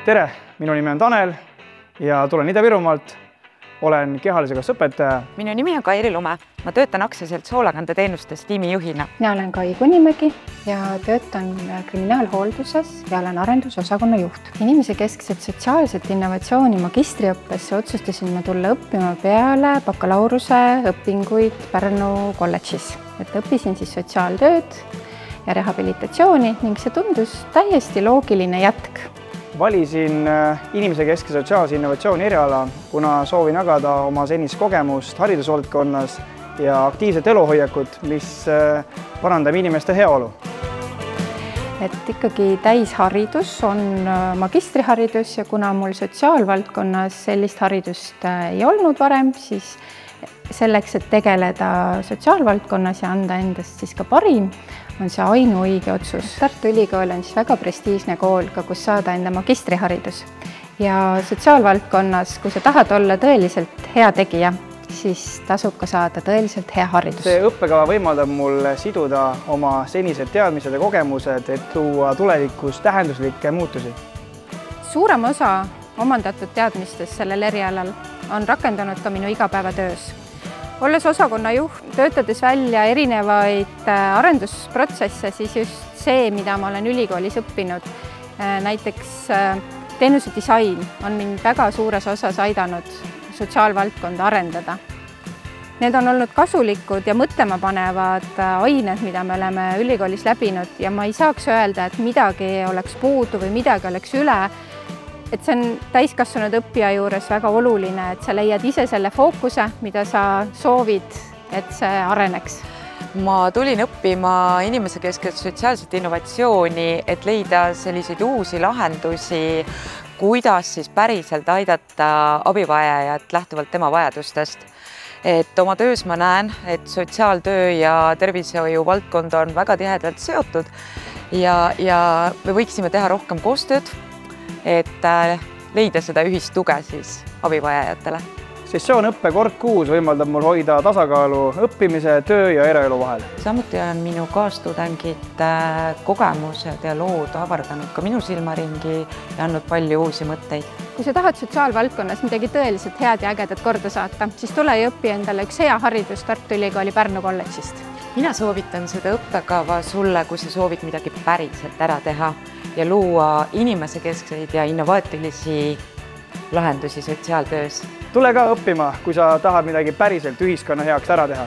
Tere, minu nimi on Tanel ja tulen Ida-Virumaalt. Olen kehalise kasvatuse õpetaja. Minu nimi on Kairi Lume. Ma töötan aktsiaseltsi hoolekandeteenustes tiimijuhina. Mina olen Kai Kunimägi ja töötan kriminaalhoolduses ja olen arendusosakonna juht. Inimesekeskset sotsiaalset innovatsiooni magistriõppesse otsustasin ma tulla õppima peale bakalaureuse õpinguid Pärnu kolledžis. Õppisin siis sotsiaaltööd ja rehabilitatsiooni ning see tundus täiesti loogiline jätk. Valisin inimesekeskse sotsiaalse innovatsiooni eriala, kuna soovin jagada oma senist kogemust haridusvaldkonnas ja aktiivset eluhoiakut, mis parandab inimeste heaolu. Ikkagi täisharidus on magistriharidus ja kuna mul sotsiaalvaldkonnas sellist haridust ei olnud varem, siis selleks, et tegeleda sotsiaalvaldkonnas ja anda endast siis ka parim, on see ainuõige otsus. Tartu Ülikool on siis väga prestiižne kool, kus saada enda magistriharidus. Ja sotsiaalvaldkonnas, kui sa tahad olla tõeliselt hea tegija, siis tasub ka saada tõeliselt hea haridus. See õppekava võimaldab mul siduda oma senised teadmised ja kogemused, et tuua tulevikus tähenduslikke muutusi. Suurem osa omandatud teadmistest sellel erialal on rakendunud ka minu igapäevatöös. Olles osakonna juht, töötades välja erinevaid arendusprotsesse, siis just see, mida ma olen ülikoolis õppinud, näiteks teenuse disain on mind väga suures osas aidanud sotsiaalvaldkonda arendada. Need on olnud kasulikud ja mõtlemapanevad ained, mida me oleme ülikoolis läbinud ja ma ei saaks öelda, et midagi oleks puudu või midagi oleks üle. Et see on täiskasvanud õppija juures väga oluline, et sa leiad ise selle fookuse, mida sa soovid, et see areneks. Ma tulin õppima inimesekeskset sotsiaalset innovatsiooni, et leida selliseid uusi lahendusi, kuidas siis päriselt aidata abivajajat lähtuvalt tema vajadustest. Et oma töös ma näen, et sotsiaaltöö ja tervishoiu valdkond on väga tihedalt seotud ja me võiksime teha rohkem koostööd, et leida seda ühist tuge siis abivajajatele. Sessioonõppe kord kuus võimaldab mul hoida tasakaalu õppimise, töö ja eraelu vahel. Samuti on minu kaastudengid kogemused ja lood avardanud ka minu silmaringi ja andnud palju uusi mõtteid. Kui sa tahad sotsiaalvaldkonnas midagi tõeliselt head ja ägedat korda saata, siis tule ja õpi endale üks hea haridus Tartu Ülikooli Pärnu kolledžist. Mina soovitan seda õppekava sulle, kui sa soovid midagi päriselt ära teha ja luua inimesekeskseid ja innovaatilisi lahendusi sotsiaaltöös. Tule ka õppima, kui sa tahad midagi päriselt ühiskonna heaks ära teha.